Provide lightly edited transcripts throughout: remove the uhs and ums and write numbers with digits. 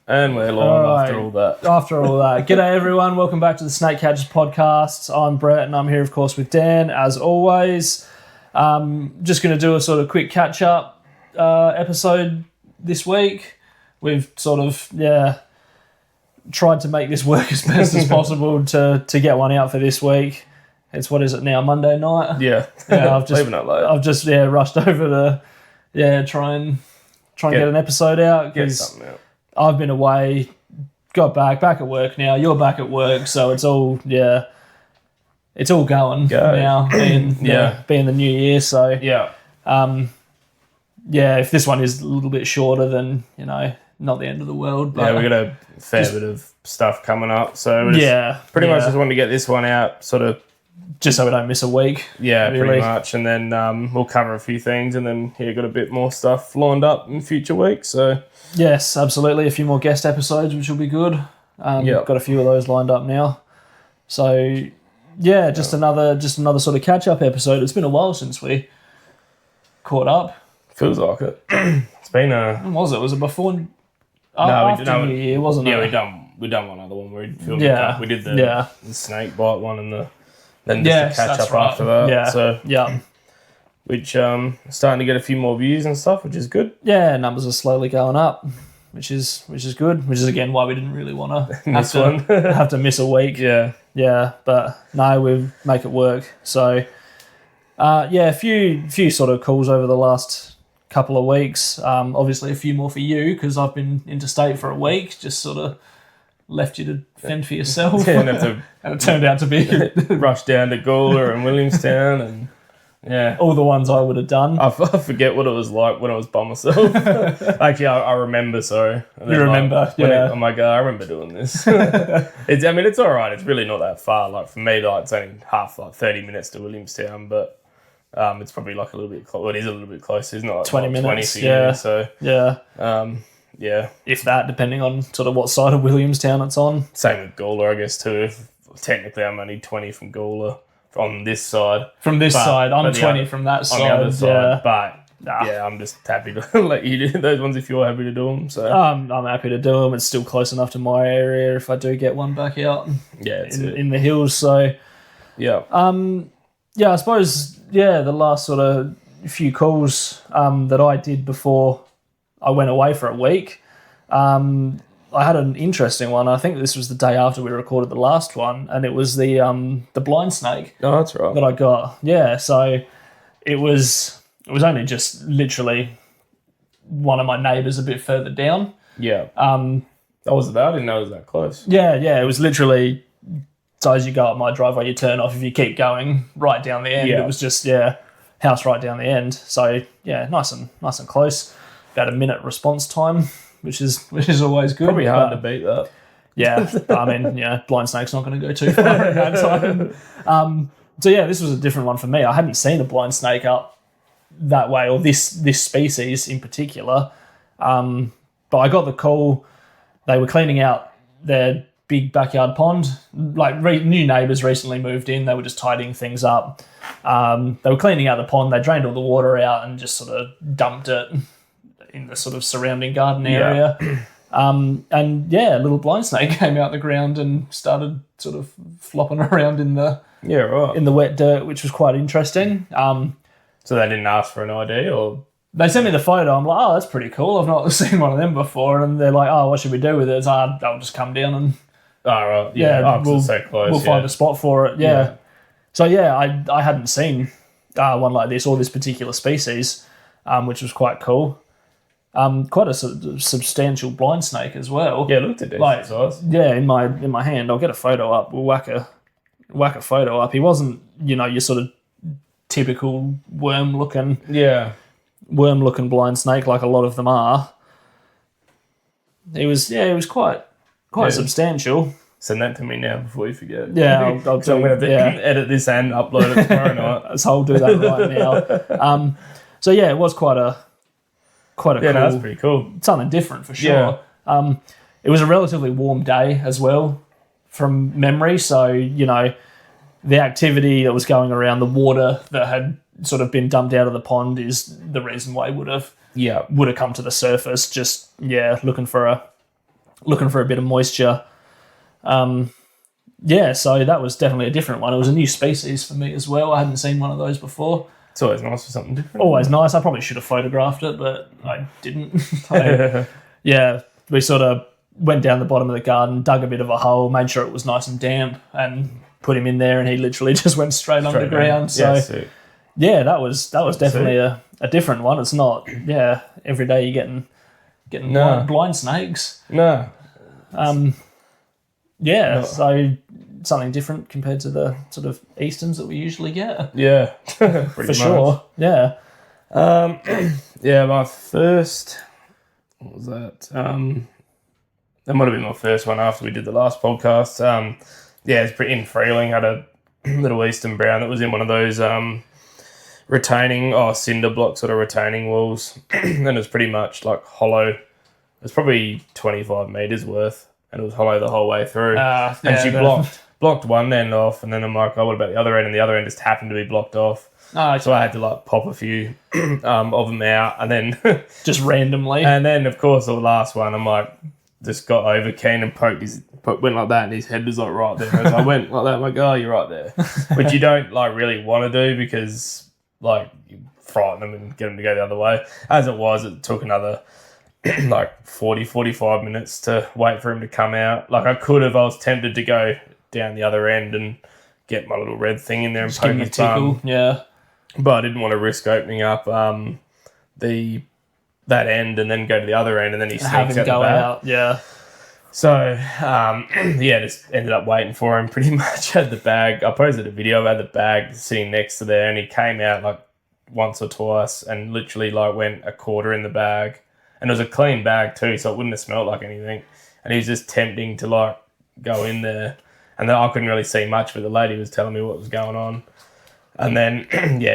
And we're live after all that. After all that. G'day, everyone. Welcome back to the Snake Catchers podcast. I'm Brett, and I'm here, of course, with Dan, as always. Just going to do a sort of quick catch-up episode this week. We've sort of, tried to make this work as best as possible to get one out for this week. It's, what is it now, Monday night? Yeah. I've just, Leaving it late. I've just rushed over to, try and get an episode out. Get something out. I've been away, got back at work now. You're back at work, so it's all it's all going now. Being the new year, so if this one is a little bit shorter, then not the end of the world. But we got a fair bit of stuff coming up, so pretty much just wanted to get this one out, sort of just so we don't miss a week. Yeah, really. Pretty much, and then we'll cover a few things, and then got a bit more stuff lined up in future weeks. So. Yes, absolutely. A few more guest episodes, which will be good. Got a few of those lined up now. So, just another sort of catch-up episode. It's been a while since we caught up. Feels like it. It's been a... When was it? Was it before... after New Year, wasn't it? Yeah, we done one other one where we filmed it. We did the snake bite one and then just a catch-up after that. Yeah, so, which starting to get a few more views and stuff, which is good. Yeah, numbers are slowly going up, which is good. Which is again why we didn't really want to have to miss a week. Yeah, but no, we make it work. So, a few sort of calls over the last couple of weeks. Obviously, a few more for you because I've been interstate for a week. Just sort of left you to fend for yourself. And it turned out to be rush down to Gawler and Williamstown and. Yeah, all the ones I would have done. I forget what it was like when I was by myself. Actually, I remember. Sorry, you remember? I'm like, I remember doing this. It's all right. It's really not that far. Like for me, it's only 30 minutes to Williamstown, but it's probably like a little bit. It is a little bit closer. It's not 20 minutes. 20 for you, so if that, depending on sort of what side of Williamstown it's on. Same with Gawler, I guess too. Technically, I'm only 20 from Gawler. On this side. From this side. I'm 20 from that side. On the other side. But, I'm just happy to let you do those ones if you're happy to do them. So I'm happy to do them. It's still close enough to my area if I do get one back out in the hills. So, I suppose, the last sort of few calls that I did before I went away for a week, I had an interesting one. I think this was the day after we recorded the last one, and it was the blind snake. Oh, that's right. That I got. Yeah, so it was only just literally one of my neighbours a bit further down. Yeah. That was that. I didn't know it was that close. Yeah. It was literally. So as you go up my driveway, you turn off. If you keep going right down the end, it was just house right down the end. So nice and close. About a minute response time. Which is always good. Probably hard to beat that. Yeah, I mean, blind snake's not going to go too far in that time. This was a different one for me. I hadn't seen a blind snake up that way, or this species in particular. But I got the call. They were cleaning out their big backyard pond. Like new neighbours recently moved in. They were just tidying things up. They were cleaning out the pond. They drained all the water out and just sort of dumped it in the sort of surrounding garden area. A little blind snake came out the ground and started sort of flopping around in the in the wet dirt, which was quite interesting. So they didn't ask for an ID, or they sent me the photo. I'm like, oh, that's pretty cool. I've not seen one of them before. And they're like, oh, what should we do with it? It's, they'll just come down and we'll so close. We'll find a spot for it. Yeah. So I hadn't seen one like this or this particular species, which was quite cool. Quite a substantial blind snake as well. Yeah, it looked a decent size. Yeah, in my hand. I'll get a photo up. We'll whack a photo up. He wasn't, your sort of typical worm looking blind snake like a lot of them are. He was quite substantial. Send that to me now before you forget. Yeah, I'll so I'm going to edit this and upload it tomorrow night. So I'll do that right now. It was quite a cool. That's pretty cool. Something different for sure. Yeah. It was a relatively warm day as well, from memory. So the activity that was going around, the water that had sort of been dumped out of the pond is the reason why it would have come to the surface. Just looking for looking for a bit of moisture. So that was definitely a different one. It was a new species for me as well. I hadn't seen one of those before. It's always nice for something different. Always nice. I probably should have photographed it, but I didn't. We sort of went down the bottom of the garden, dug a bit of a hole, made sure it was nice and damp, and put him in there, and he literally just went straight underground. So that was definitely a different one. It's not every day you're getting blind snakes. No. So something different compared to the sort of Easterns that we usually get. Yeah, for sure. Yeah. My first. What was that? That might have been my first one after we did the last podcast. It's pretty in Freeling. Had a little Eastern brown that was in one of those cinder block sort of retaining walls, and it was pretty much like hollow. It was probably 25 meters worth, and it was hollow the whole way through. And she blocked one end off, and then I'm like, oh, what about the other end? And the other end just happened to be blocked off. So I had to like pop a few of them out, and then just randomly. And then of course the last one, I'm like, just got over keen and went like that, and his head was like right there. As I went like that, I'm like, oh, you're right there, which you don't like really want to do because like you frighten them and get them to go the other way. As it was, it took another like 45 minutes to wait for him to come out. Like I was tempted to go down the other end and get my little red thing in there and just poke his bum. Yeah. But I didn't want to risk opening up that end and then go to the other end and then he sneaks out the back. Yeah. So, just ended up waiting for him pretty much. Had the bag. I posted a video of the bag sitting next to there, and he came out like once or twice and literally like went a quarter in the bag. And it was a clean bag too, so it wouldn't have smelled like anything. And he was just tempting to like go in there. And then I couldn't really see much, but the lady was telling me what was going on. And then,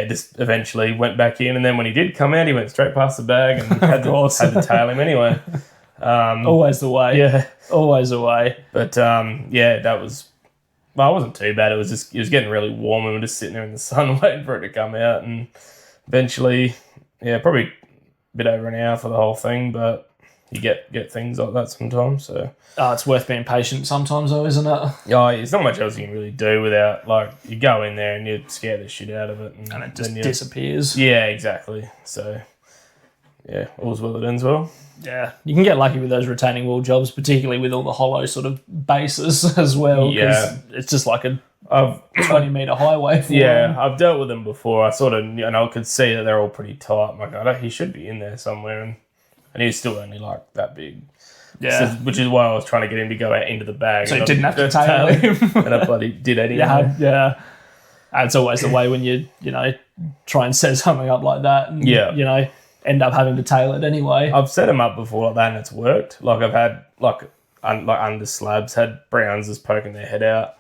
just eventually went back in. And then when he did come out, he went straight past the bag and had to tail him anyway. Always the way. Yeah. Always the way. But, that was... Well, it wasn't too bad. It was getting really warm and we were just sitting there in the sun waiting for it to come out. And eventually, probably a bit over an hour for the whole thing, but you get things like that sometimes, so... it's worth being patient sometimes though, isn't it? Yeah, there's not much else you can really do without, like, you go in there and you scare the shit out of it. And it just disappears. Yeah, exactly. So, all's well that ends well. Yeah, you can get lucky with those retaining wall jobs, particularly with all the hollow sort of bases as well. Yeah. It's just like a 20-metre highway for them. them. I've dealt with them before. I sort of, I could see that they're all pretty tight. I'm like, he should be in there somewhere. And he's still only like that big. Yeah. So, which is why I was trying to get him to go out into the bag. So you didn't have to tail him. And I bloody did anyway. Yeah. And it's always the way when you try and set something up like that and, end up having to tail it anyway. I've set them up before like that and it's worked. Like I've had, like under slabs, had browns just poking their head out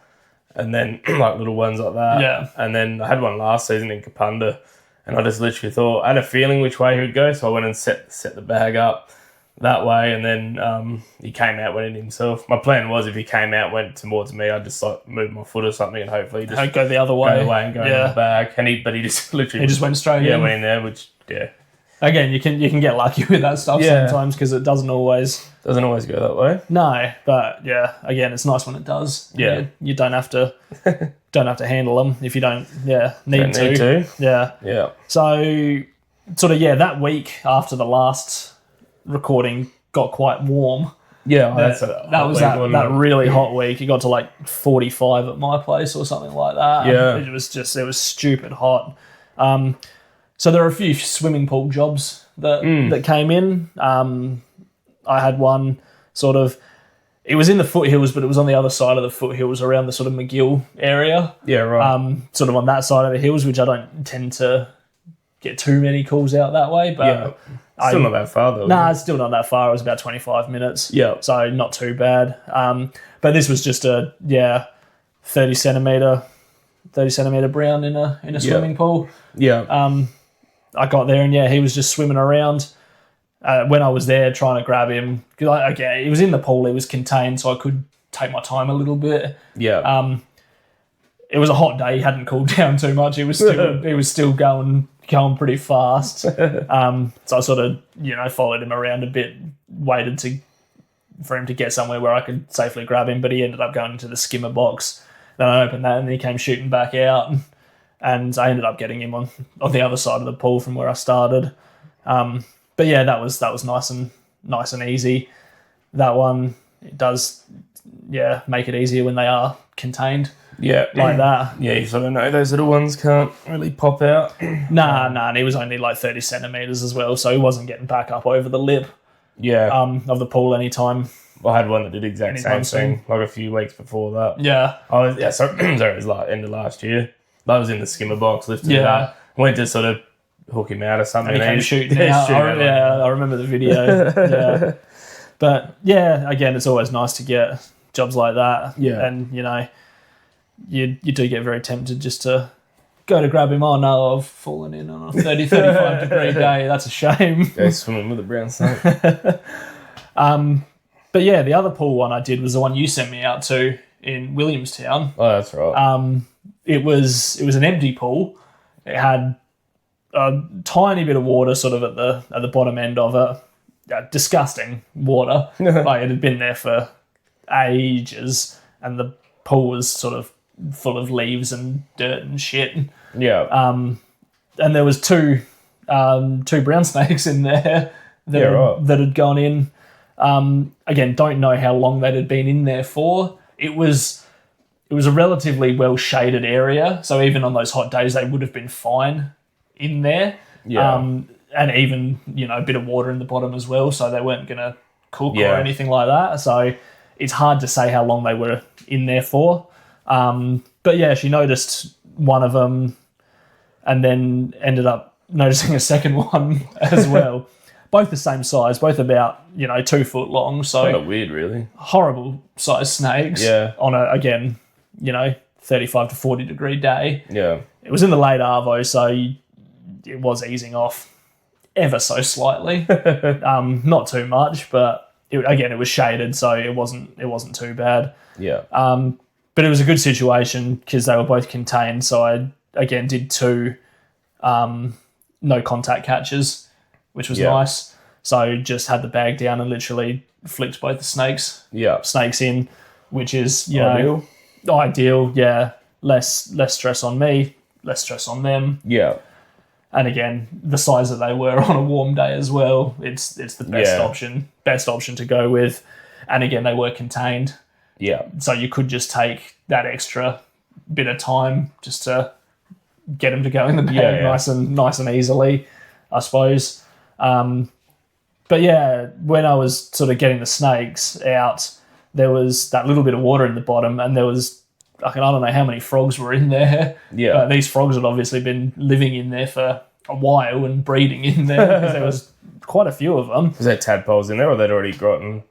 and then like little ones like that. Yeah. And then I had one last season in Kapunda and I just literally thought, I had a feeling which way he would go. So I went and set the bag up that way, and then he came out, went in himself. My plan was if he came out, went towards me, I'd just like move my foot or something, and hopefully just go the other way, and go in the bag. And he just literally went straight in. Went in there, which Again, you can get lucky with that stuff sometimes because it doesn't always go that way. No, but again, it's nice when it does. Yeah, you don't have to handle them if you don't need to. Yeah. So sort of that week after the last recording got quite warm. Yeah, that was that really hot week. It got to like 45 at my place or something like that. Yeah, it was stupid hot. So there were a few swimming pool jobs that came in. I had one sort of. It was in the foothills, but it was on the other side of the foothills, around the sort of McGill area. Yeah, right. Sort of on that side of the hills, which I don't tend to get too many calls out that way. But still not that far though. Nah, it's still not that far. It was about 25 minutes. Yeah. So not too bad. But this was just a 30 centimetre brown in a swimming pool. Yeah. I got there and he was just swimming around. When I was there trying to grab him, because he was in the pool, he was contained, so I could take my time a little bit. Yeah. It was a hot day. He hadn't cooled down too much. He was still going pretty fast. So I sort of followed him around a bit, waited to for him to get somewhere where I could safely grab him, but he ended up going into the skimmer box. Then I opened that and he came shooting back out, and I ended up getting him on the other side of the pool from where I started. But yeah, that was nice and easy. That one, it does, make it easier when they are contained. Yeah. Like that. Yeah, you sort of know those little ones can't really pop out. Nah, and he was only like 30 centimetres as well, so he wasn't getting back up over the lip of the pool anytime. I had one that did the exact Anytime same thing, like a few weeks before that. Yeah. Sorry, it was like end of last year. I was in the skimmer box, lifted it up, went to sort of hook him out or something. And he came shooting out. I remember the video. Yeah. But yeah, again, it's always nice to get jobs like that. Yeah. And, you know, you do get very tempted just to go to grab him. Oh, no, I've fallen in on a 30, 35 degree day. That's a shame. Go swimming with a brown snake. But yeah, the other pool one I did was the one you sent me out to in Williamstown. Oh, that's right. It was an empty pool. It had a tiny bit of water sort of at the bottom end of it. Disgusting water. Like, it had been there for ages, and the pool was sort of full of leaves and dirt and shit. Yeah. And there was two brown snakes in there that had gone in. Again, don't know how long that had been in there for. It was a relatively well shaded area, so even on those hot days they would have been fine in there. Yeah. And even, you know, a bit of water in the bottom as well, so they weren't going to cook or anything like that. So it's hard to say how long they were in there for. But yeah, she noticed one of them and then ended up noticing a second one as well. Both the same size, both about, 2 foot long. So kind of weird, really. Horrible size snakes. Yeah. On a, again, 35 to 40 degree day. Yeah. It was in the late arvo, so it was easing off ever so slightly. Not too much, but it was shaded, so it wasn't too bad. Yeah. But it was a good situation because they were both contained. So I again did 2 no contact catches, which was nice. So just had the bag down and literally flicked both the snakes in, which is ideal. Yeah, less stress on me, less stress on them. Yeah. And again, the size that they were on a warm day as well, it's the best option to go with. And again, they were contained. Yeah. So you could just take that extra bit of time just to get them to go in the bag nice and easily, I suppose. But yeah, when I was sort of getting the snakes out, there was that little bit of water in the bottom, and there was, I don't know how many frogs were in there. Yeah. But these frogs had obviously been living in there for a while and breeding in there because there was quite a few of them. Was there tadpoles in there, or they'd already gotten?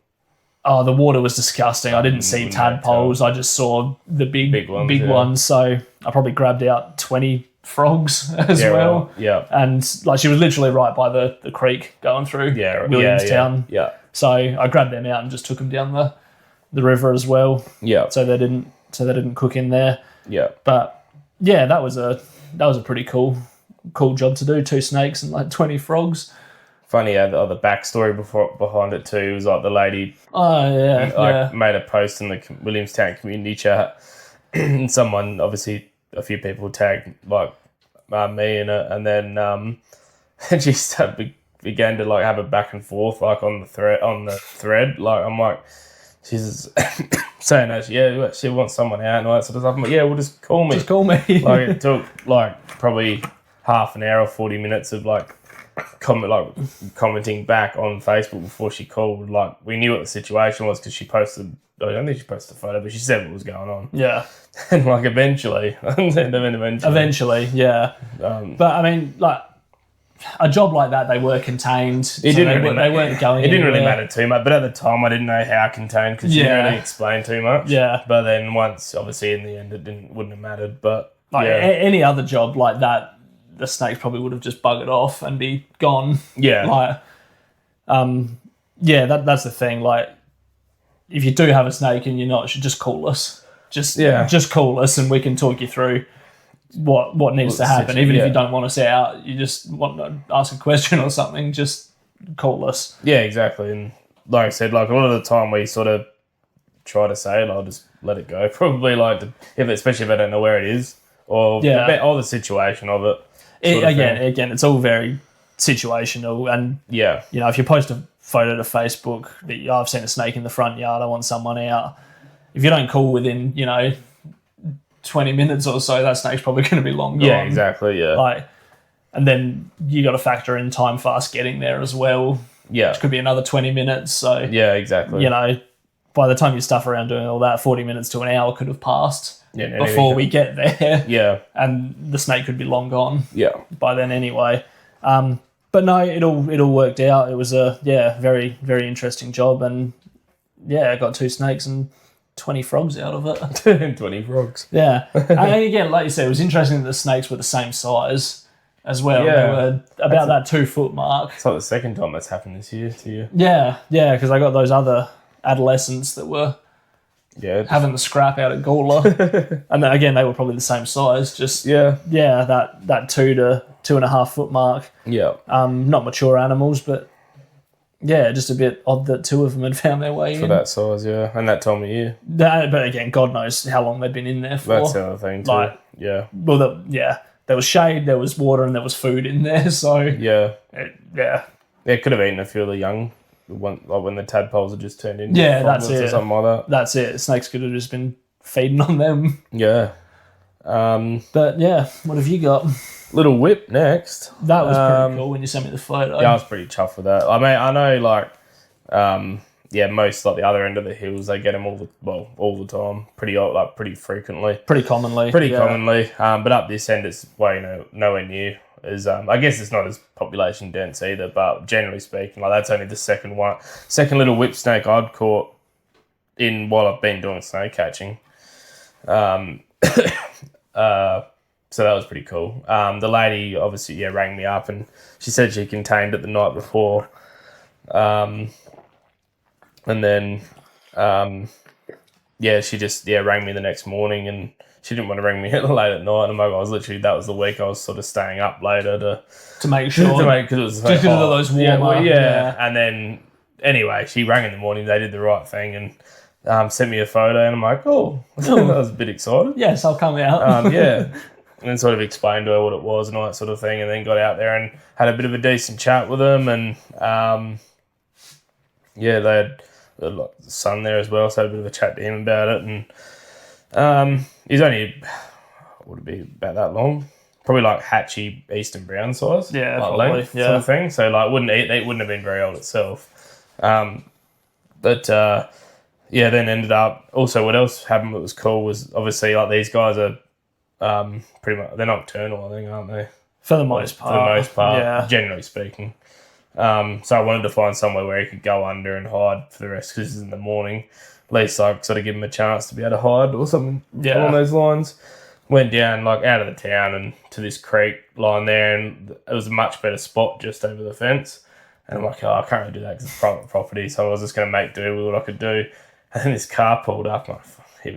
Oh, the water was disgusting. I didn't see tadpoles. I just saw the big ones. So I probably grabbed out 20 frogs as well. Yeah. And she was literally right by the creek going through Williamstown. Yeah. So I grabbed them out and just took them down the river as well. Yeah. So they didn't cook in there. Yeah. But yeah, that was a pretty cool job to do. 2 snakes and 20 frogs. Funny how the backstory behind it too was the lady made a post in the Williamstown community chat, and someone, obviously a few people tagged me in it, and then she began to have a back and forth on the thread. I'm like, she's saying that she wants someone out and all that sort of stuff. I'm like, well, just call me. Just call me. It took probably half an hour or 40 minutes of commenting back on Facebook before she called. We knew what the situation was because she posted. I don't think she posted a photo, but she said what was going on. Yeah. And eventually. Eventually, yeah. But I mean, a job like that, they were contained. They weren't going. It didn't really anywhere. matter too much, but at the time I didn't know how contained because she didn't really explain too much. Yeah. But then once, obviously, in the end, it wouldn't have mattered. But any other job like that, the snakes probably would have just buggered off and be gone. Yeah. That's the thing. If you do have a snake and you're not, you should just call us. Just call us and we can talk you through what needs to happen. Even if you don't want us out, you just want to ask a question or something, just call us. Yeah, exactly. And like I said, like a lot of the time we sort of try to say it, I'll just let it go. Probably like especially if I don't know where it is or the situation of it. Again, it's all very situational, and if you post a photo to Facebook that I've seen a snake in the front yard, I want someone out. If you don't call within 20 minutes or so, that snake's probably going to be long gone. Yeah, exactly. Yeah, and then you got to factor in time fast getting there as well. Yeah, which could be another 20 minutes. So yeah, exactly. By the time you stuff around doing all that, 40 minutes to an hour could have passed before we get there. Yeah. And the snake could be long gone. Yeah. By then anyway. But no, it all worked out. It was a very, very interesting job, and I got 2 snakes and 20 frogs out of it. 20 frogs. Yeah. And again, like you said, it was interesting that the snakes were the same size as well. Yeah. They were about that 2 foot mark. It's like the second time that's happened this year to you. Yeah, because I got those other adolescents that were having the scrap out at Gawler. And then again, they were probably the same size, just that 2 to 2.5 foot mark. Yeah. Not mature animals, but just a bit odd that 2 of them had found their way for that size, and that time of year. But again, God knows how long they'd been in there for. That's the other thing too. Well, there was shade, there was water, and there was food in there. So it could have eaten a few of the young. Like when the tadpoles had just turned into that's it. Or something like that. That's it. Snakes could have just been feeding on them. Yeah. But what have you got? Little whip next. That was pretty cool when you sent me the photo. Yeah, I was pretty chuffed with that. I mean, I know most like the other end of the hills, they get them all the time, pretty frequently, pretty commonly. But up this end, it's nowhere near. I guess it's not as population dense either, but generally speaking, like that's only the second little whip snake I'd caught while I've been doing snake catching. So that was pretty cool. The lady obviously rang me up and she said she contained it the night before, and then she just rang me the next morning and. She didn't want to ring me late at night, and that was the week I was sort of staying up later to make sure. Because it was so just because of those warmer. And then, anyway, she rang in the morning, they did the right thing, and sent me a photo, and I'm like, oh. I was a bit excited. Yes, I'll come out. And then sort of explained to her what it was and all that sort of thing, and then got out there and had a bit of a decent chat with them, and they had the son there as well, so I had a bit of a chat to him about it, and he's only, would it be about that long? Probably like hatchy eastern brown size. Yeah, like probably. Length sort of thing. So like it wouldn't have been very old itself. Then ended up, also what else happened that was cool was obviously like these guys are pretty much, they're nocturnal, I think, aren't they? For the most part, generally speaking. So I wanted to find somewhere where he could go under and hide for the rest because it's in the morning. At least I sort of give him a chance to be able to hide or something along those lines. Went down like out of the town and to this creek line there, and it was a much better spot just over the fence. And I'm like, I can't really do that because it's private property, so I was just going to make do with what I could do. And then this car pulled up, I'm like, here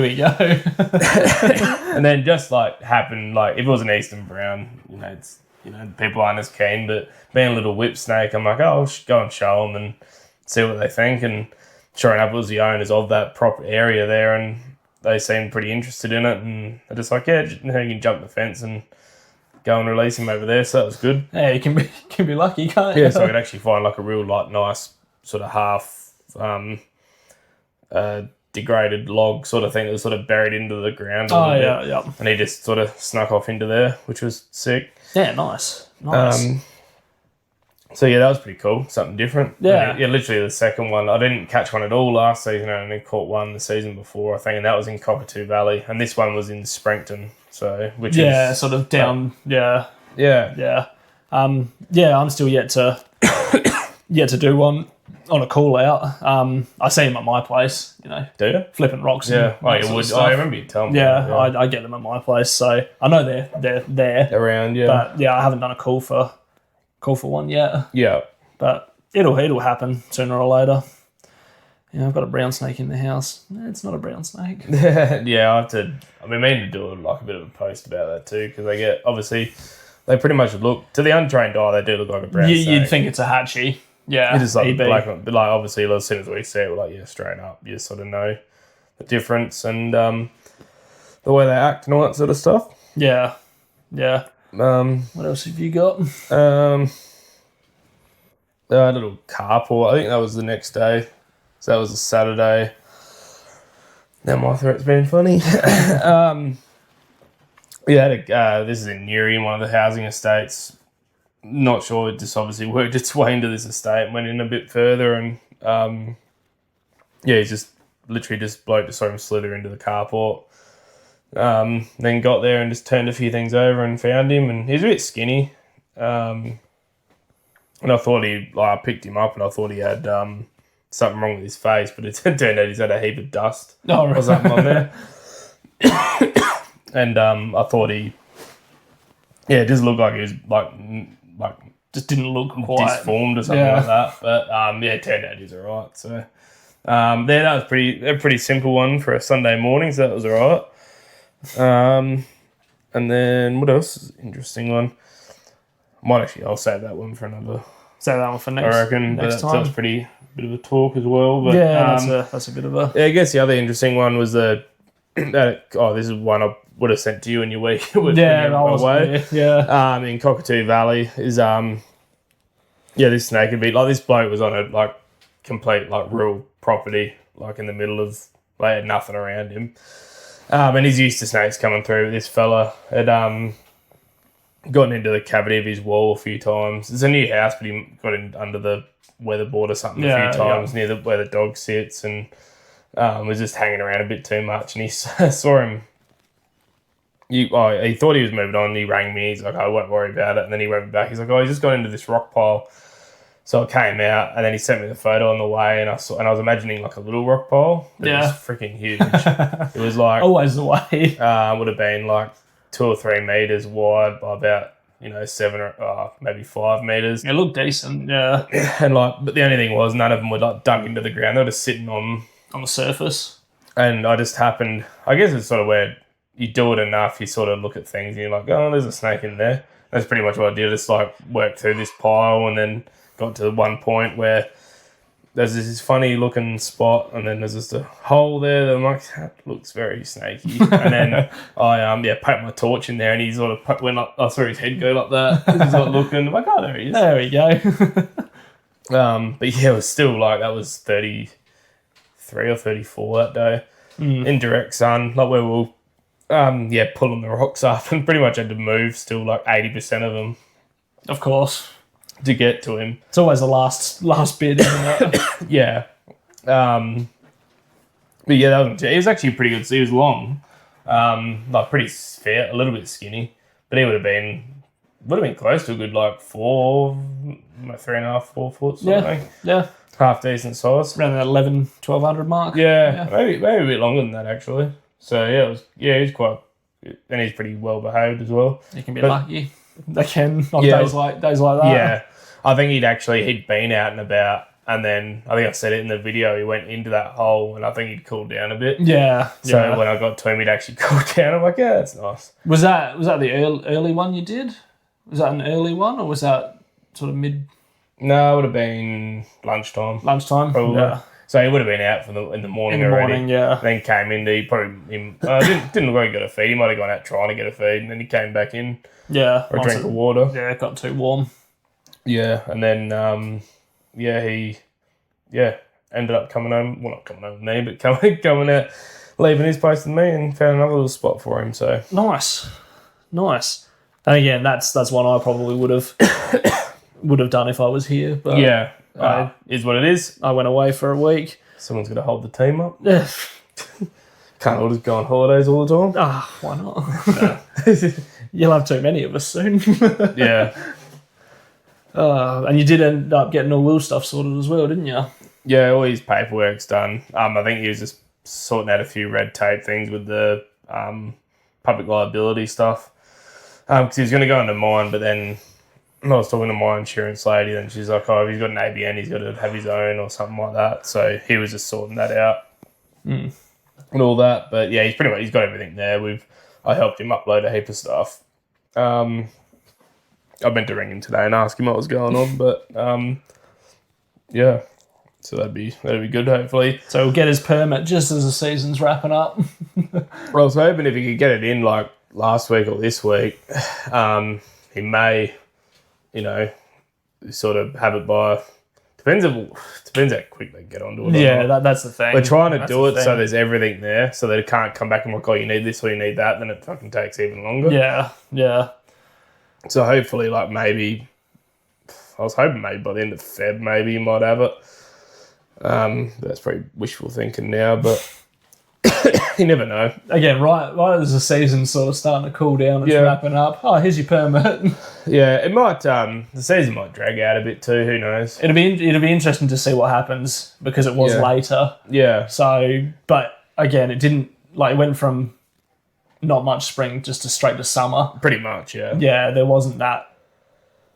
we go. And then just like happened, like if it was an eastern brown, it's people aren't as keen, but being a little whip snake, I'm like, I'll go and show them and see what they think. And sure enough, it was the owners of that proper area there, and they seemed pretty interested in it, and they're just like, you can jump the fence and go and release him over there, so that was good. Yeah, you can be lucky, can't you? Yeah, so I could actually find like a real nice sort of half degraded log sort of thing that was sort of buried into the ground a little bit. Yeah. And he just sort of snuck off into there, which was sick. Yeah, nice. So that was pretty cool. Something different. Yeah. Literally the second one. I didn't catch one at all last season. I only caught one the season before, I think, and that was in Cockatoo Valley. And this one was in Sprankton. Which is sort of down. Yeah. I'm still yet to do one on a call out. I see them at my place. Do you? Flipping rocks. Yeah. And you would. I remember you telling me. Yeah, I get them at my place, so I know they're there around. Yeah. But I haven't done a call for one yet. Yeah. But it'll happen sooner or later. I've got a brown snake in the house. It's not a brown snake. Yeah, I've been meaning to do like a bit of a post about that too, because they pretty much look, to the untrained eye, they do look like a brown snake. You'd think it's a hatchie. Yeah, It is like EB. black, like obviously as soon as we see it, we're like, yeah, straight up, you sort of know the difference and the way they act and all that sort of stuff. Yeah, yeah. What else have you got? A little carpool. I think that was the next day, so that was a Saturday. Now my throat's been funny. This is in Newry, one of the housing estates. Not sure, it just obviously worked its way into this estate and went in a bit further and he's just literally bloke just saw him slither into the carport. Then got there and just turned a few things over and found him, and he's a bit skinny. And I thought I picked him up and I thought he had something wrong with his face, but it turned out he's had a heap of dust or something on there. And I thought it just looked like he was like just didn't look quite disformed or something like that. But it turned out he's alright. So that was a pretty simple one for a Sunday morning, so that was alright. And then what else is an interesting one? I'll save that one for another. Save that one for next. I reckon next time. That was pretty bit of a talk as well. But that's a bit of a. Yeah, I guess the other interesting one was this is one I would have sent to you in your week. Away. Yeah. In Cockatoo Valley is this snake would be like this bloke was on a complete rural property, in the middle of had nothing around him. And he's used to snakes coming through. This fella had gotten into the cavity of his wall a few times. It's a new house, but he got in under the weatherboard or something a few times near where the dog sits, and was just hanging around a bit too much. And he saw him. He thought he was moving on. He rang me. He's like, I won't worry about it. And then he went back. He's like, he just got into this rock pile. So I came out, and then he sent me the photo on the way, and I was imagining a little rock pile. It was freaking huge. It was always the way. Would have been 2 or 3 meters wide by about 7 or maybe 5 meters. It looked decent, yeah. And but the only thing was none of them were dug into the ground. They were just sitting on the surface. And I just happened. I guess it's sort of where you do it enough, you sort of look at things and you're like, oh, there's a snake in there. That's pretty much what I did. Just work through this pile and then got to one point where there's this funny looking spot and then there's just a hole there that I'm like, that looks very snaky. And then I poked my torch in there and he sort of went up. I saw his head go like that. He's looking. I'm like, oh, there he is. There we go. But yeah, it was still that was 33 or 34 that day in direct sun, where we were pulling the rocks up and pretty much had to move still 80% of them. Of course. To get to him. It's always the last bit, isn't it? Yeah. But yeah, he was actually pretty good. So he was long, pretty fair, a little bit skinny, but he would have been close to a good 3.5, 4 foot something. Yeah. Half decent size. Around that 1,100 mark. Yeah. Maybe a bit longer than that actually. So yeah, he's quite, and he's pretty well behaved as well. You can be lucky. They can on days like that. Yeah, I think he'd been out and about, and then I think I said it in the video. He went into that hole, and I think he'd cooled down a bit. Yeah. So when I got to him, he'd actually cooled down. I'm like, yeah, that's nice. Was that the early one you did? Was that an early one, or was that sort of mid? No, it would have been lunchtime. Probably. Yeah. So he would have been out in the morning already. Yeah. Then came in. He probably didn't look like he got a feed. He might have gone out trying to get a feed, and then he came back in. Yeah. Or a drink of water. Yeah, it got too warm. Yeah, and then he ended up coming home. Well, not coming home with me, but coming out, leaving his place with me, and found another little spot for him. So nice. And again, that's one I probably would have done if I was here. But is what it is. I went away for a week. Someone's got to hold the team up. Yeah. Can't all just go on holidays all the time. Why not? You'll have too many of us soon. Yeah. And you did end up getting all Will stuff sorted as well, didn't you? Yeah, all his paperwork's done. I think he was just sorting out a few red tape things with the public liability stuff. Because he was going to go into mine, but then I was talking to my insurance lady, and she's like, if he's got an ABN, he's got to have his own or something like that. So he was just sorting that out and all that. But yeah, he's got everything there. I helped him upload a heap of stuff. I meant to ring him today and ask him what was going on, but Yeah. So that'd be good, hopefully. So he'll get his permit just as the season's wrapping up. Well, I was hoping if he could get it in like last week or this week, he may, sort of have it by. Depends how quick they get onto it. Yeah, that's the thing. We're trying to do it so there's everything there, so that it can't come back and like, oh, you need this or you need that. Then it fucking takes even longer. Yeah. So hopefully, like maybe, I was hoping maybe by the end of Feb, maybe you might have it. That's probably wishful thinking now, but you never know. Again, right as the season's sort of starting to cool down, it's wrapping up. Oh, here's your permit. Yeah, it might. The season might drag out a bit too. Who knows? It'll be interesting to see what happens because it was later. Yeah. So, but again, it didn't it went from not much spring just to straight to summer. Pretty much, yeah. Yeah, there wasn't that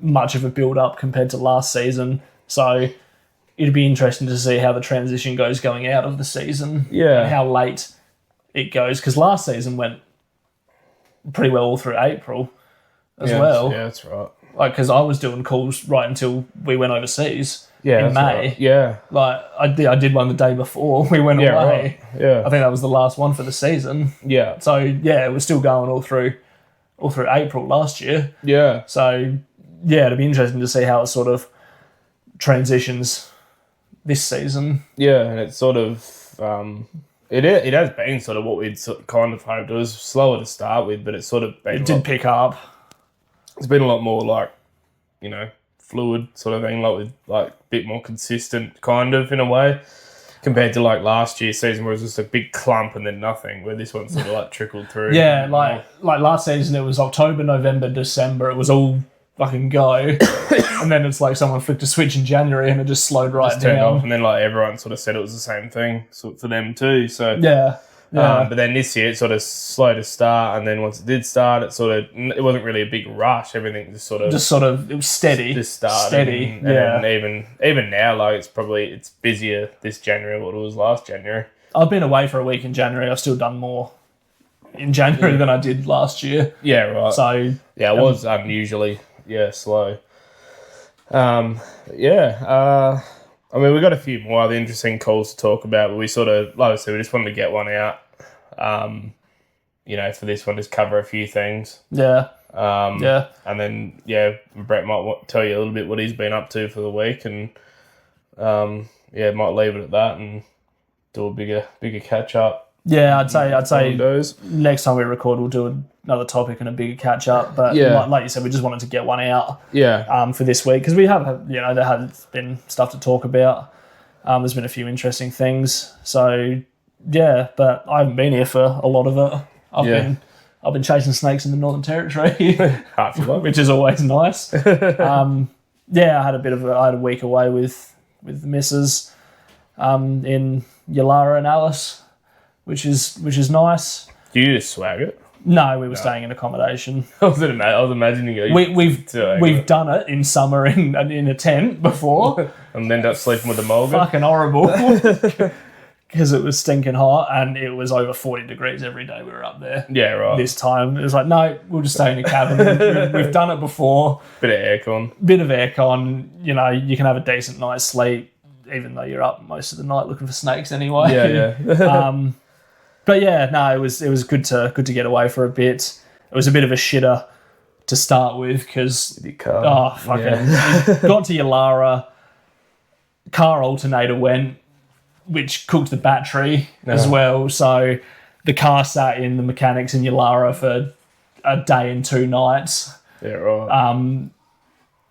much of a build up compared to last season. So it'd be interesting to see how the transition goes going out of the season. Yeah. And how late it goes. Because last season went pretty well all through April as well. Yeah, that's right. Because I was doing calls right until we went overseas in May. Right. Yeah. I did one the day before we went away. Right. Yeah. I think that was the last one for the season. Yeah. So, it was still going all through April last year. Yeah. So, it'd be interesting to see how it sort of transitions this season. Yeah, and it's sort of it has been sort of what we'd kind of hoped. It was slower to start with, but it's sort of been. It did pick up. It's been a lot more like, fluid sort of thing, with a bit more consistent kind of in a way, compared to like last year's season where it was just a big clump and then nothing. Where this one sort of trickled through. Yeah, like last season it was October, November, December. It was all fucking go, and then it's like someone flicked a switch in January and it just slowed right turned down. off, and then everyone sort of said it was the same thing for them too. So yeah. But then this year it sort of slowed to start, and then once it did start, it wasn't really a big rush. Everything just sort of it was steady. Just started. Steady. And even now, it's busier this January than what it was last January. I've been away for a week in January. I've still done more in January than I did last year. Yeah, right. So yeah, it was unusually slow. I mean, we've got a few more other interesting calls to talk about, but we sort of, like I said, we just wanted to get one out, for this one, just cover a few things. Yeah. And then, Brett might tell you a little bit what he's been up to for the week, and, might leave it at that and do a bigger catch-up. Yeah, I'd say next time we record, we'll do another topic and a bigger catch up. But like you said, we just wanted to get one out. Yeah. For this week because we have, there has been stuff to talk about. There's been a few interesting things. So but I haven't been here for a lot of it. I've been chasing snakes in the Northern Territory, which is always nice. I had a week away with the missus in Yalara and Alice. Which is nice. Do you just swag it? No, we were staying in accommodation. I was imagining you. We've done it in summer in a tent before, and ended up sleeping with the mulga. Fucking horrible, because it was stinking hot and it was over 40 degrees every day we were up there. Yeah, right. This time it was like, no, we'll just stay in a cabin. We've done it before. Bit of aircon. You can have a decent night's sleep, even though you're up most of the night looking for snakes anyway. Yeah. But it was good to get away for a bit. It was a bit of a shitter to start with because got to Yalara, car alternator went, which cooked the battery as well. So the car sat in the mechanics in Yalara for a day and 2 nights. Yeah, right.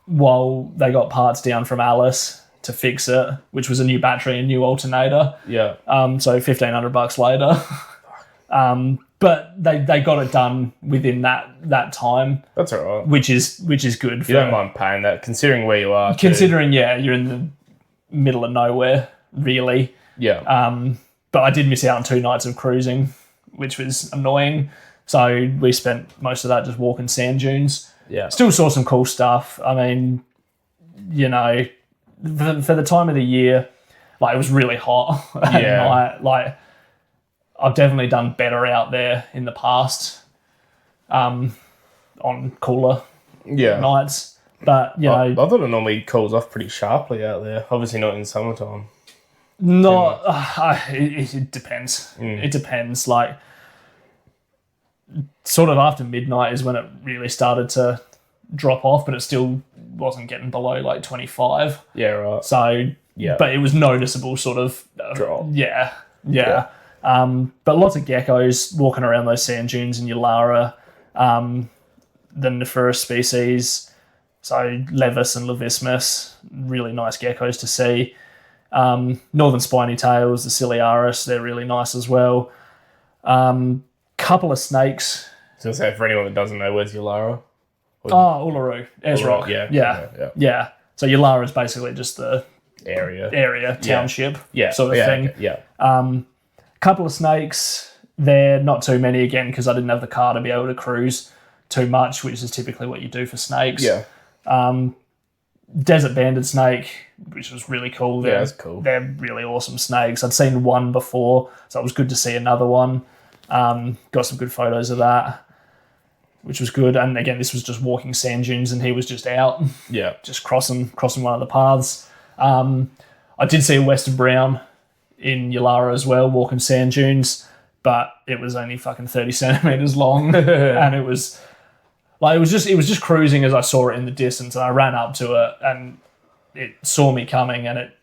While they got parts down from Alice to fix it, which was a new battery and new alternator. Yeah. So $1,500 later. But they got it done within that time. That's all right. Which is good. You don't mind paying that, considering where you are. Considering, you're in the middle of nowhere, really. Yeah. But I did miss out on 2 nights of cruising, which was annoying. So we spent most of that just walking sand dunes. Yeah. Still saw some cool stuff. I mean, for the time of the year, it was really hot at night. I've definitely done better out there in the past on cooler nights. But, you know... I thought it normally cools off pretty sharply out there. Obviously not in summertime. Not... it depends. It depends. Like, sort of after midnight is when it really started to drop off, but it still wasn't getting below, like, 25. Yeah, right. So... Yeah. But it was noticeable sort of... Drop. Yeah. But lots of geckos walking around those sand dunes in Yulara. The Nephurus species, so Levis and Levismus, really nice geckos to see. Northern spiny tails, the Ciliaris, they're really nice as well. Couple of snakes. So for anyone that doesn't know, where's Yulara? Uluru, Ezrock. Yeah. So Yulara is basically just the area township sort of thing. Yeah. Couple of snakes. They're not too many again because I didn't have the car to be able to cruise too much, which is typically what you do for snakes. Yeah. Desert banded snake, which was really cool. That's cool. They're really awesome snakes. I'd seen one before, so it was good to see another one. Got some good photos of that, which was good. And again, this was just walking sand dunes, and he was just out, just crossing one of the paths. I did see a Western Brown in Yulara as well, walking sand dunes, but it was only fucking 30 centimeters long, and it was just cruising as I saw it in the distance, and I ran up to it, and it saw me coming, and it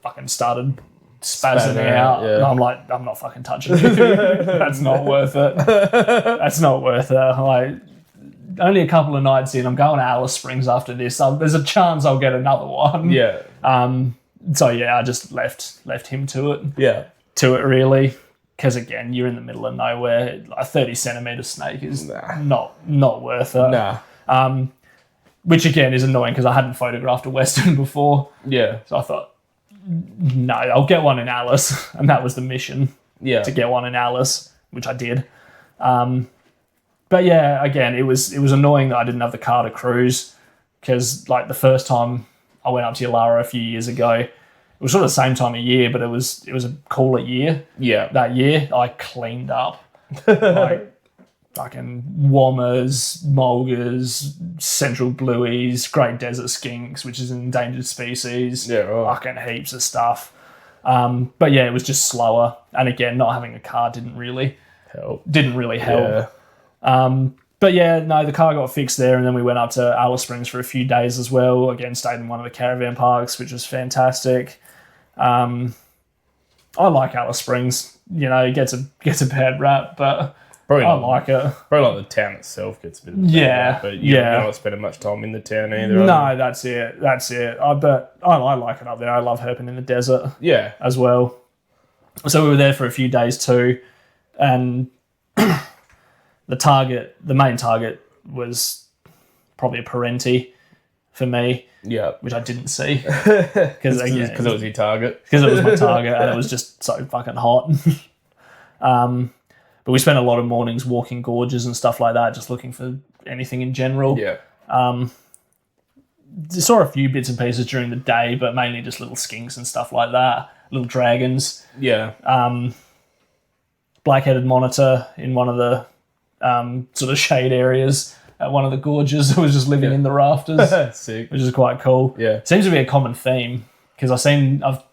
fucking started spazzing out. Yeah. And I'm like, I'm not fucking touching you. That's not worth it. That's not worth it. Like, only a couple of nights in, I'm going to Alice Springs after this. There's a chance I'll get another one. Yeah. So yeah, I just left him to it. Yeah. To it really, because again, you're in the middle of nowhere. A 30 centimeter snake is not worth it. Nah. Which again is annoying because I hadn't photographed a Western before. Yeah. So I thought, no, I'll get one in Alice, and that was the mission. Yeah. To get one in Alice, which I did. But yeah, again, it was annoying that I didn't have the car to cruise, because like the first time I went up to Yulara a few years ago, it was sort of the same time of year, but it was a cooler year. Yeah. That year, I cleaned up. Like fucking wommers, mulgars, central blueies, great desert skinks, which is an endangered species. Yeah, right. Fucking heaps of stuff. But yeah, it was just slower. And again, not having a car didn't really help. Yeah. But yeah, no, the car got fixed there, and then we went up to Alice Springs for a few days as well. Again, stayed in one of the caravan parks, which was fantastic. I like Alice Springs. You know, it gets a bad rap, but probably I like it. Probably like the town itself gets a bit of a bad rap, but you're not spending much time in the town either. No, that's it. But I like it up there. I love herping in the desert. Yeah. As well. So we were there for a few days too, and the main target was probably a Parenti for me. Yeah. Which I didn't see. Because it was your target. Because it was my target, and it was just so fucking hot. But we spent a lot of mornings walking gorges and stuff like that, just looking for anything in general. Yeah. Saw a few bits and pieces during the day, but mainly just little skinks and stuff like that. Little dragons. Yeah. Black-headed monitor in one of the sort of shade areas at one of the gorges that was just living in the rafters. Sick. Which is quite cool. Yeah. Seems to be a common theme, because I've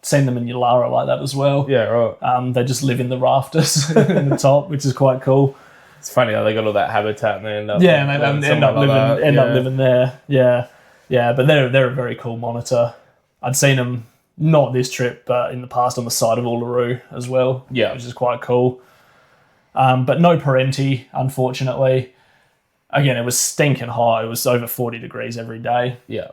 seen them in Yulara like that as well. Yeah, right. They just live in the rafters in the top, which is quite cool. It's funny how they got all that habitat and they end up end up living there. Yeah, but they're a very cool monitor. I'd seen them not this trip, but in the past on the side of Uluru as well. Yeah, which is quite cool. But no Parenti, unfortunately. Again, it was stinking hot. It was over 40 degrees every day. Yeah.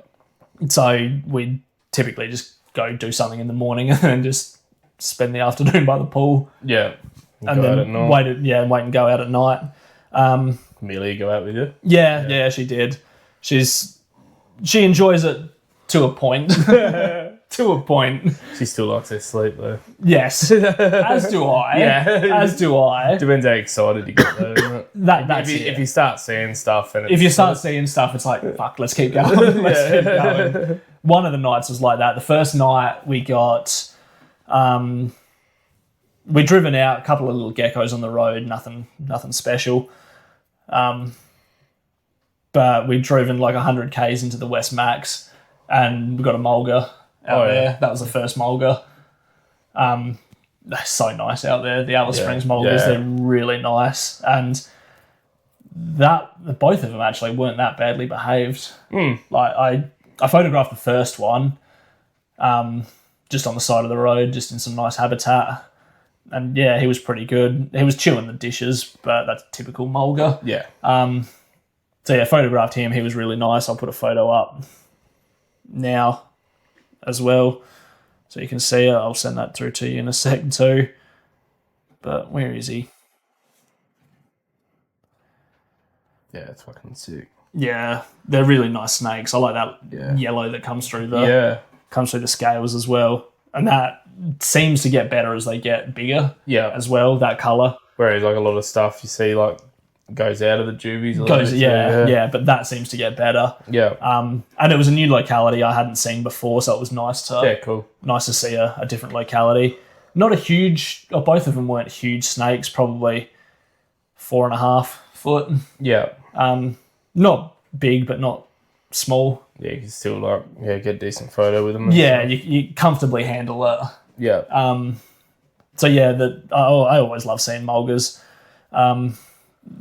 So we'd typically just go do something in the morning and then just spend the afternoon by the pool. Yeah. And then wait and go out at night. Amelia go out with you? Yeah, she did. She enjoys it to a point. To a point. She still likes her sleep though. Yes. As do I. Yeah. As do I. Depends how excited you get though, isn't it? That's if you start seeing stuff and if you start seeing stuff, it's like, fuck, let's keep going. Let's keep going. One of the nights was like that. The first night we got we'd driven out, a couple of little geckos on the road, nothing special. But but we'd driven like 100 k's into the West Max, and we got a mulga out there. That was the first mulga. They're so nice out there. The Alice Springs mulgas, they're really nice, and both of them actually weren't that badly behaved. Like I photographed the first one, just on the side of the road, just in some nice habitat. And yeah, he was pretty good. He was chewing the dishes, but that's typical mulga. Yeah. So yeah, photographed him. He was really nice. I'll put a photo up now as well, so you can see it. I'll send that through to you in a second too. But where is he? Yeah, it's fucking sick. Yeah, they're really nice snakes. I like that yellow that comes through the scales as well, and that seems to get better as they get bigger. Yeah, as well, that color. Whereas like a lot of stuff you see like goes out of the juvies. But that seems to get better. Yeah. And it was a new locality I hadn't seen before, so it was nice to see a different locality. Not a huge, or both of them weren't huge snakes, probably 4.5 foot. Yeah. Not big, but not small. Yeah, you can still get a decent photo with them. Yeah, you comfortably handle it. Yeah. So yeah, I always love seeing mulgas.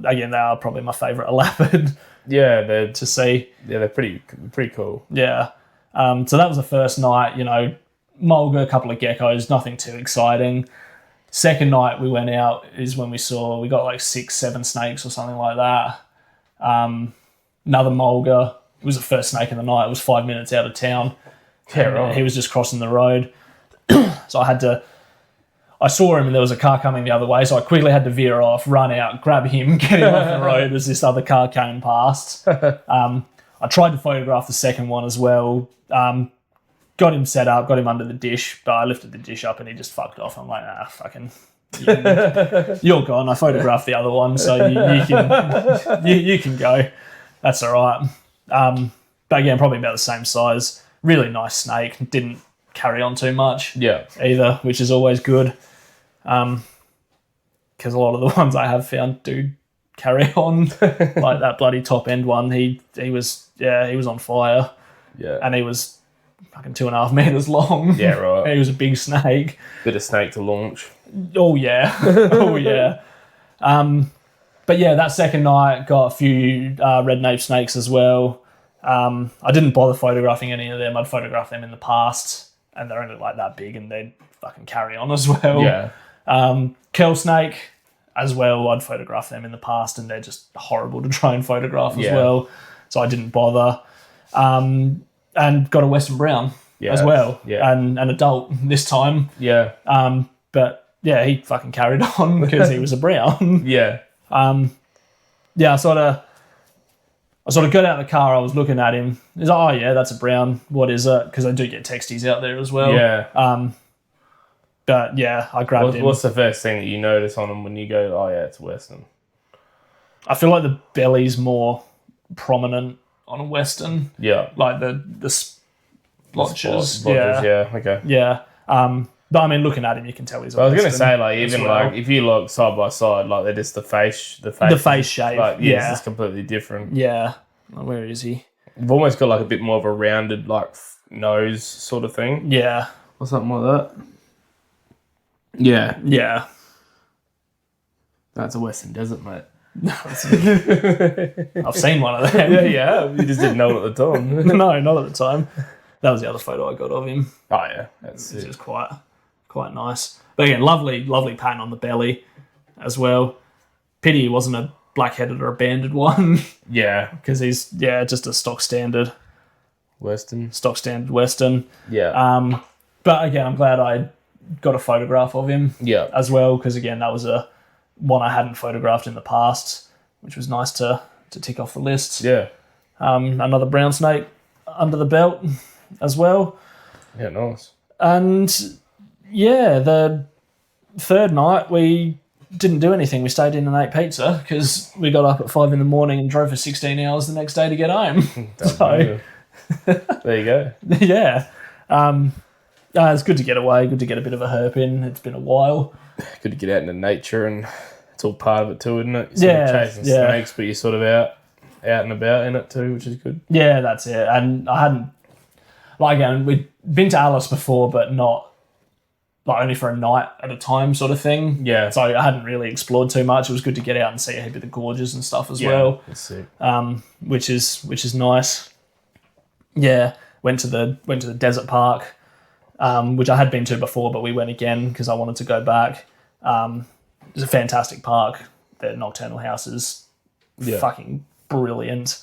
Again, they are probably my favourite elapid. Yeah, they're to see. Yeah, they're pretty cool. Yeah. So that was the first night. Mulga, a couple of geckos, nothing too exciting. Second night we went out is when we got like 6-7 snakes or something like that. Another mulga. It was the first snake of the night. It was 5 minutes out of town. Yeah, right. He was just crossing the road. So I saw him and there was a car coming the other way, so I quickly had to veer off, run out, grab him, get him off the road as this other car came past. I tried to photograph the second one as well. Got him set up, got him under the dish, but I lifted the dish up and he just fucked off. I'm like, fucking, you're gone. I photographed the other one, so you can go. That's all right. But again, probably about the same size. Really nice snake. Didn't carry on too much either, which is always good. Because a lot of the ones I have found do carry on. Like that bloody top end one, he was on fire. Yeah. And he was fucking 2.5 meters long. Yeah, right. He was a big snake. Bit of snake to launch. Oh yeah. Oh yeah. But yeah, that second night got a few red nape snakes as well. I didn't bother photographing any of them. I'd photographed them in the past, and they're only like that big, and they'd fucking carry on as well. Yeah. Curl snake as well. I'd photographed them in the past, and they're just horrible to try and photograph as well. So I didn't bother. And got a Western Brown as well. Yeah. And an adult this time. Yeah. But yeah, he fucking carried on because he was a brown. Yeah. Yeah, I sort of got out of the car, I was looking at him. He's like, oh yeah, that's a brown. What is it? Because I do get texties out there as well. Yeah. But yeah, I grabbed him. What's the first thing that you notice on him when you go, oh yeah, it's a Western? I feel like the belly's more prominent on a Western. Yeah. Like the splotches. Yeah, okay. Yeah. But I mean, looking at him, you can tell he's a I was going to say, like, even like if you look side by side, like they're just the face shape. Like, yeah, it's completely different. Yeah. Where is he? You've almost got like a bit more of a rounded like nose sort of thing. Yeah. Or something like that. Yeah. Yeah. That's a Western Desert, mate. I've seen one of them. Yeah. You just didn't know it at the time. No, not at the time. That was the other photo I got of him. Oh yeah, that's just quite nice. But again, lovely pattern on the belly as well. Pity he wasn't a black-headed or a banded one. Yeah, because he's just a stock standard Western. Yeah. But again, I'm glad I got a photograph of him. Yeah. As well, because again, that was a one I hadn't photographed in the past, which was nice to tick off the list. Yeah. Another brown snake under the belt as well. Yeah, nice. And yeah, the third night we didn't do anything. We stayed in and ate pizza because we got up at 5 a.m. and drove for 16 hours the next day to get home. So there you go. Yeah. It's good to get away, good to get a bit of a herp in. It's been a while. Good to get out into nature, and it's all part of it too, isn't it? You're sort of chasing snakes, but you're sort of out out and about in it too, which is good. Yeah, that's it. And I hadn't, like, again, we'd been to Alice before, but not, like, only for a night at a time sort of thing. Yeah. So I hadn't really explored too much. It was good to get out and see a heap of the gorges and stuff as well. That's sick. Which is nice. Yeah, went to the desert park, which I had been to before, but we went again because I wanted to go back. It's a fantastic park. Their nocturnal houses, fucking brilliant.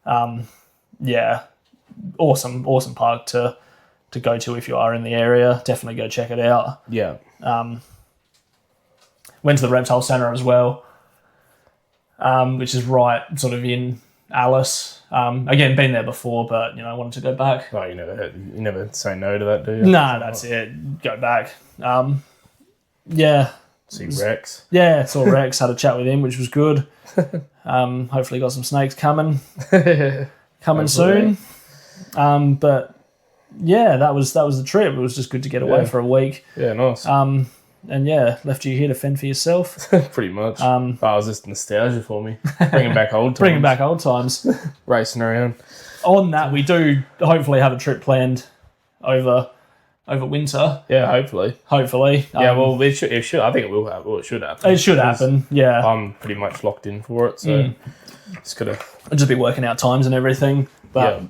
Yeah, awesome park to go to if you are in the area. Definitely go check it out. Yeah. Went to the reptile centre as well, which is right sort of in Alice. Again, been there before, but I wanted to go back. Oh, you never say no to that, do you? No, that's it. Go back. Yeah. See Rex. Yeah, saw Rex, had a chat with him, which was good. Hopefully got some snakes coming soon. But yeah, that was the trip. It was just good to get away for a week. Yeah, nice. And yeah, left you here to fend for yourself. Pretty much. It was just nostalgia for me. Bringing back old times. Racing around. On that, we do hopefully have a trip planned over winter. Yeah, hopefully. Yeah, well, it should. I think it will happen. Well, it should happen. It should happen, yeah. I'm pretty much locked in for it, so just gotta... I'll just be working out times and everything. But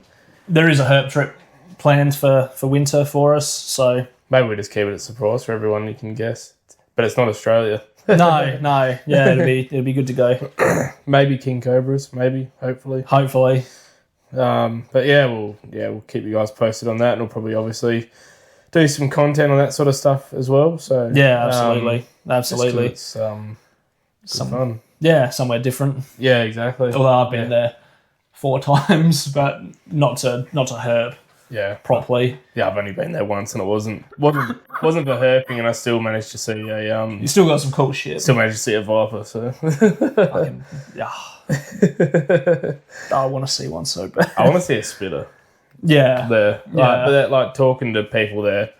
there is a herp trip planned for winter for us, so... Maybe we just keep it a surprise for everyone, you can guess. But it's not Australia. No. Yeah, it'll be good to go. Maybe king cobras, hopefully. But yeah, we'll keep you guys posted on that, and we'll probably obviously do some content on that sort of stuff as well. So yeah, absolutely. It's some fun. Yeah, somewhere different. Yeah, exactly. Although I've been there 4 times, but not to herp. Yeah, properly. Yeah, I've only been there once, and it wasn't for herping, and I still managed to see a You still got some cool shit. Still managed to see a viper. So I want to see one so bad. I want to see a spitter. Yeah, there. Like talking to people there.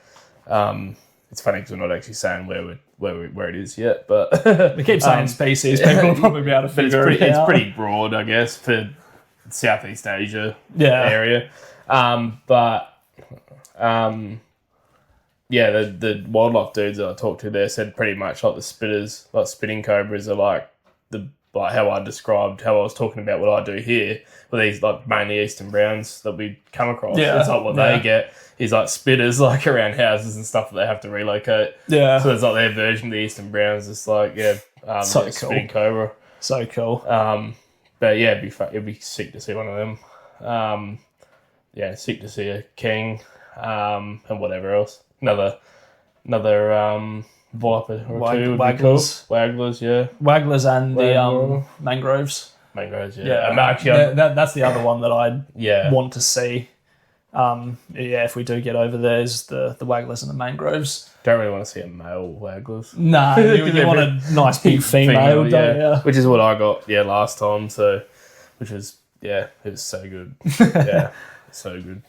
It's funny because we're not actually saying where it is yet, but we keep saying species. People will probably be able to figure it out. It's pretty broad, I guess, for Southeast Asia area. The wildlife dudes that I talked to there said pretty much like the spitters, like spitting cobras, are like how I described how I was talking about what I do here with these like mainly eastern browns that we come across. Yeah, it's like what they get is like spitters like around houses and stuff that they have to relocate. Yeah, so it's like their version of the eastern browns. It's like so cool. Spitting cobra. So cool. But yeah, it'd be sick to see one of them. Sick to see a king, and whatever else. Another viper or two would wagglers. Be cool. Wagglers, yeah. Wagglers and the mangroves. Mangroves, yeah. Yeah, Actually, that's the other one that I want to see. If we do get over there, is the wagglers and the mangroves. Don't really want to see a male wagglers. No, you want a nice big female, don't you? Which is what I got, last time. So, it was so good. Yeah. So good.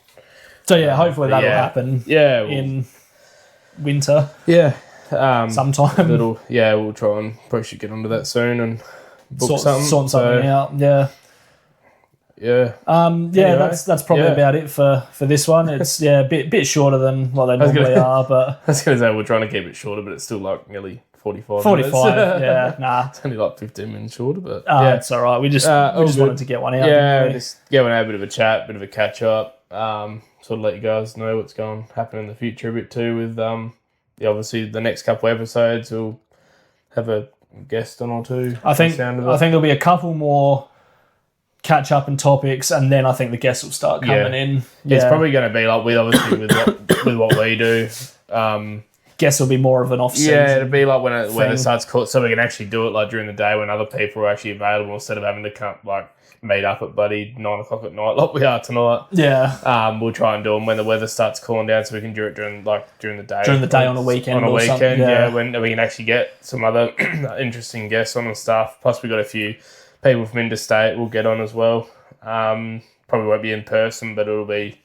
So hopefully that'll happen. Yeah, in winter. Yeah, sometime. We'll try and probably should get onto that soon and book something out. Yeah. Yeah. Anyway, that's probably about it for this one. It's a bit shorter than what they normally are, but I was going to say we're trying to keep it shorter, but it's still like nearly 45 minutes. Yeah, nah. It's only like 15 minutes shorter, but it's all right. We just wanted to get one out. Yeah, just want to have a bit of a chat, bit of a catch up, sort of let you guys know what's going to happen in the future a bit too with, obviously the next couple episodes we'll have a guest on or two. I think there'll be a couple more catch up and topics, and then I think the guests will start coming in. Yeah. It's probably going to be like with what we do. Guess it'll be more of an off season. Yeah, it'll be like when it starts court, so we can actually do it like during the day when other people are actually available instead of having to come like meet up at bloody 9 o'clock at night like we are tonight. Yeah. We'll try and do them when the weather starts cooling down, so we can do it during the day. During the day on a weekend. When we can actually get some other interesting guests on and stuff. Plus, we got a few people from interstate we'll get on as well. Probably won't be in person, but it'll be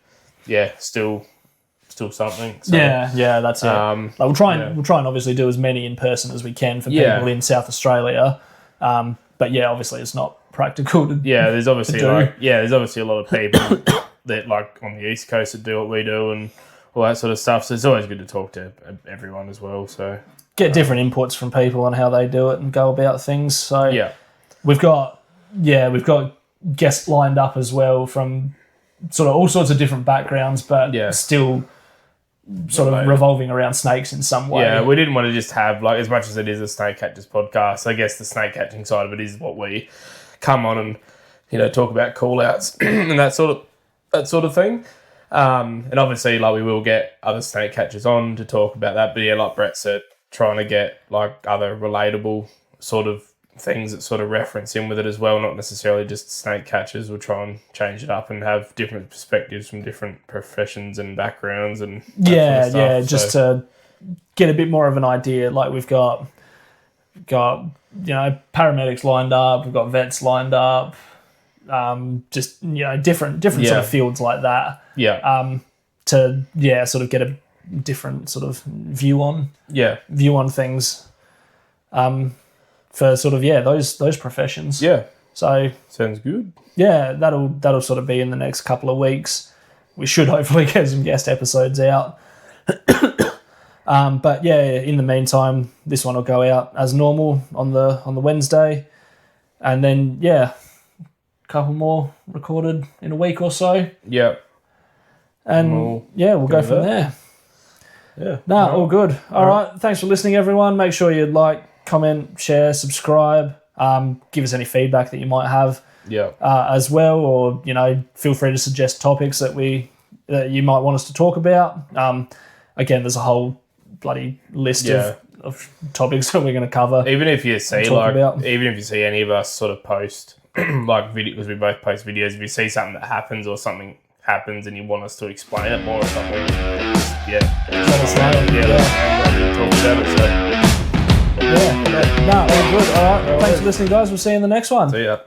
still something. So, that's it. We'll try and obviously do as many in person as we can for people in South Australia. But obviously it's not practical to there's obviously do. there's obviously a lot of people that like on the East Coast that do what we do and all that sort of stuff. So it's always good to talk to everyone as well. So get different inputs from people on how they do it and go about things. So yeah, we've got guests lined up as well from sort of all sorts of different backgrounds, but still sort of revolving around snakes in some way. Yeah, we didn't want to just have, like, as much as it is a Snake Catchers podcast, I guess the snake catching side of it is what we come on and, you know, talk about call-outs and that sort of thing. And obviously, like, we will get other snake catchers on to talk about that. But yeah, like Brett said, trying to get like other relatable sort of things that sort of reference in with it as well, not necessarily just snake catchers. We'll try and change it up and have different perspectives from different professions and backgrounds and that sort of stuff. Just to get a bit more of an idea. Like we've got you know, paramedics lined up, we've got vets lined up, just, you know, different sort of fields like that. Yeah. To sort of get a different sort of view on things. For sort of those professions. Yeah. So sounds good. Yeah, that'll sort of be in the next couple of weeks. We should hopefully get some guest episodes out. But yeah, in the meantime, this one will go out as normal on the Wednesday, and then a couple more recorded in a week or so. Yeah. And we'll go from there. Yeah. All good. All right. Thanks for listening, everyone. Make sure you like, comment, share, subscribe. Give us any feedback that you might have as well, or, you know, feel free to suggest topics that you might want us to talk about. Again, there's a whole bloody list of topics that we're going to cover. Even if you see any of us sort of post like video, because we both post videos, if you see something that happens or something happens and you want us to explain it more or something, let us know. Talk about it. So. All good. All right. Thanks for listening, guys. We'll see you in the next one. See ya.